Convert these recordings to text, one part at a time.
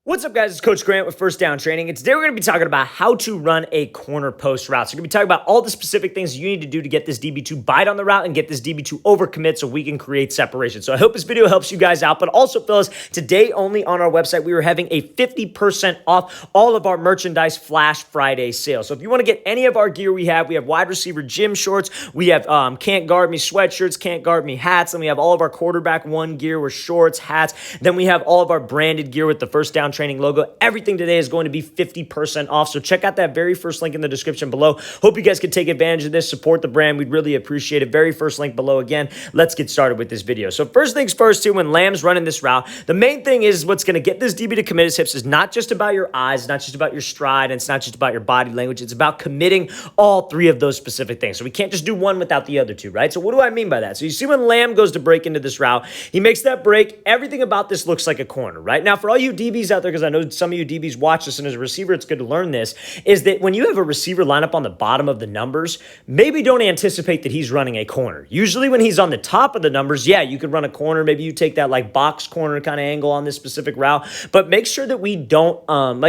What's up, guys? It's Coach Grant with First Down Training, and today we're going to be talking about how to run a corner post route. So we're going to be talking about all the specific things you need to do to get this DB to bite on the route and get this DB to overcommit so we can create separation. So I hope this video helps you guys out, but also, fellas, today only on our website, we are having a 50% off all of our merchandise Flash Friday sale. So if you want to get any of our gear we have wide receiver gym shorts, we have Can't Guard Me sweatshirts, Can't Guard Me hats, and we have all of our quarterback one gear with shorts, hats. Then we have all of our branded gear with the First Down Training logo. Everything today is going to be 50% off. So check out that very first link in the description below. Hope you guys can take advantage of this, support the brand. We'd really appreciate it. Very first link below. Again, let's get started with this video. So first things first, too, when Lamb's running this route, the main thing is what's going to get this DB to commit his hips is not just about your eyes, it's not just about your stride, and it's not just about your body language. It's about committing all three of those specific things. So we can't just do one without the other two, right? So what do I mean by that? So you see when Lamb goes to break into this route, he makes that break. Everything about this looks like a corner, right? Now, for all you DBs out there, because I know some of you DBs watch this, and as a receiver, it's good to learn this, is that when you have a receiver line up on the bottom of the numbers, maybe don't anticipate that he's running a corner. Usually when he's on the top of the numbers, yeah, you could run a corner. Maybe you take that like box corner kind of angle on this specific route, but make sure that we don't,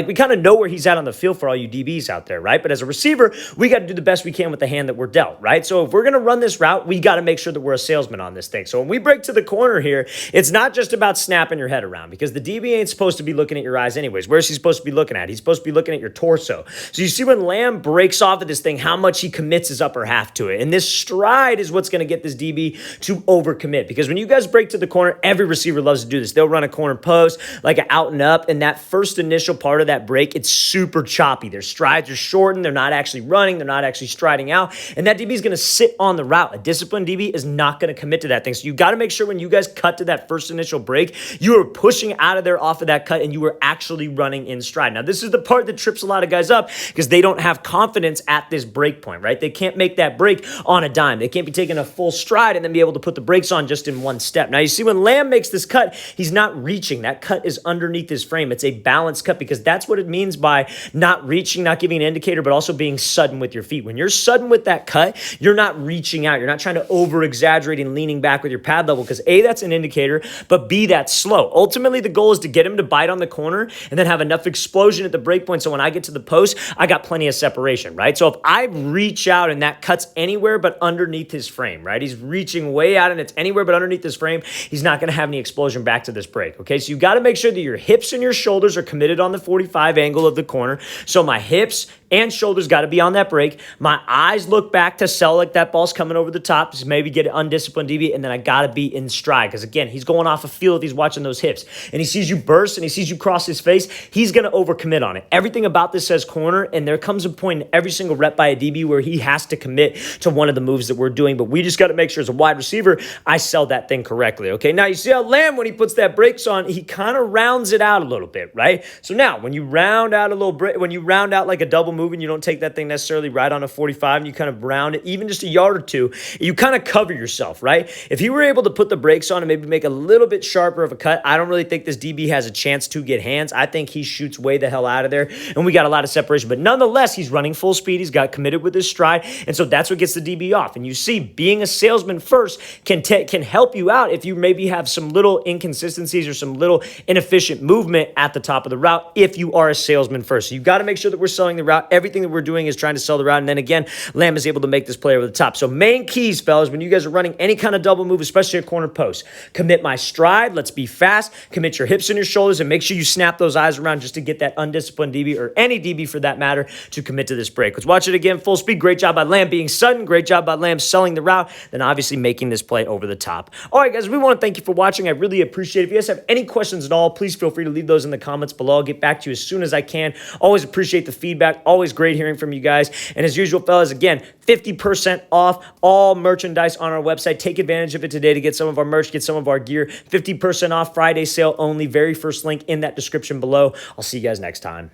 we kind of know where he's at on the field for all you DBs out there, right? But as a receiver, we got to do the best we can with the hand that we're dealt, right? So if we're going to run this route, we got to make sure that we're a salesman on this thing. So when we break to the corner here, it's not just about snapping your head around, because the DB ain't supposed to be looking at your eyes anyways. Where's he supposed to be looking at? He's supposed to be looking at your torso. So you see when Lamb breaks off of this thing, how much he commits his upper half to it. And this stride is what's going to get this DB to overcommit, because when you guys break to the corner, every receiver loves to do this. They'll run a corner post, like an out and up, and that first initial part of that break, it's super choppy. Their strides are shortened. They're not actually running. They're not actually striding out. And that DB is going to sit on the route. A disciplined DB is not going to commit to that thing. So you got to make sure when you guys cut to that first initial break, you are pushing out of there off of that cut, and you are actually running in stride. Now, this is the part that trips a lot of guys up, because they don't have confidence at this break point, right? They can't make that break on a dime. They can't be taking a full stride and then be able to put the brakes on just in one step. Now, you see when Lamb makes this cut, he's not reaching. That cut is underneath his frame. It's a balanced cut, because that's what it means by not reaching, not giving an indicator, but also being sudden with your feet. When you're sudden with that cut, you're not reaching out. You're not trying to over-exaggerate and leaning back with your pad level, because A, that's an indicator, but B, that's slow. Ultimately, the goal is to get him to bite on the corner and then have enough explosion at the break point so when I get to the post, I got plenty of separation, right? So if I reach out and that cuts anywhere but underneath his frame, right? He's reaching way out and it's anywhere but underneath his frame, he's not going to have any explosion back to this break, okay? So you got to make sure that your hips and your shoulders are committed on the 45 angle of the corner. So my hips and shoulders got to be on that break. My eyes look back to sell like that ball's coming over the top, just maybe get an undisciplined DB, and then I got to be in stride, because again, he's going off a feel if he's watching those hips, and he sees you burst and he sees you cross his face, he's going to overcommit on it. Everything about this says corner, and there comes a point in every single rep by a DB where he has to commit to one of the moves that we're doing, but we just got to make sure as a wide receiver, I sell that thing correctly, okay? Now, you see how Lamb, when he puts that brakes on, he kind of rounds it out a little bit, right? So now, when you round out a little break, when you round out like a double move and you don't take that thing necessarily right on a 45 and you kind of round it even just a yard or two, you kind of cover yourself, right? If he were able to put the brakes on and maybe make a little bit sharper of a cut, I don't really think this DB has a chance to get hands. I think he shoots way the hell out of there, and we got a lot of separation. But nonetheless, he's running full speed. He's got committed with his stride, and so that's what gets the DB off. And you see, being a salesman first can help you out if you maybe have some little inconsistencies or some little inefficient movement at the top of the route if you are a salesman first. So you got to make sure that we're selling the route. Everything that we're doing is trying to sell the route, and then again, Lamb is able to make this play over the top. So main keys, fellas, when you guys are running any kind of double move, especially a corner post, commit my stride. Let's be fast. Commit your hips and your shoulders, and make sure you snap those eyes around just to get that undisciplined DB, or any DB for that matter, to commit to this break. Let's watch it again, full speed. Great job by Lamb being sudden. Great job by Lamb selling the route, then obviously making this play over the top. All right, guys, we want to thank you for watching. I really appreciate it. If you guys have any questions at all, please feel free to leave those in the comments below. I'll get back to you as soon as I can. Always appreciate the feedback. Always great hearing from you guys. And as usual, fellas, again, 50% off all merchandise on our website. Take advantage of it today to get some of our merch, get some of our gear. 50% off Friday sale only. Very first link in that description below. I'll see you guys next time.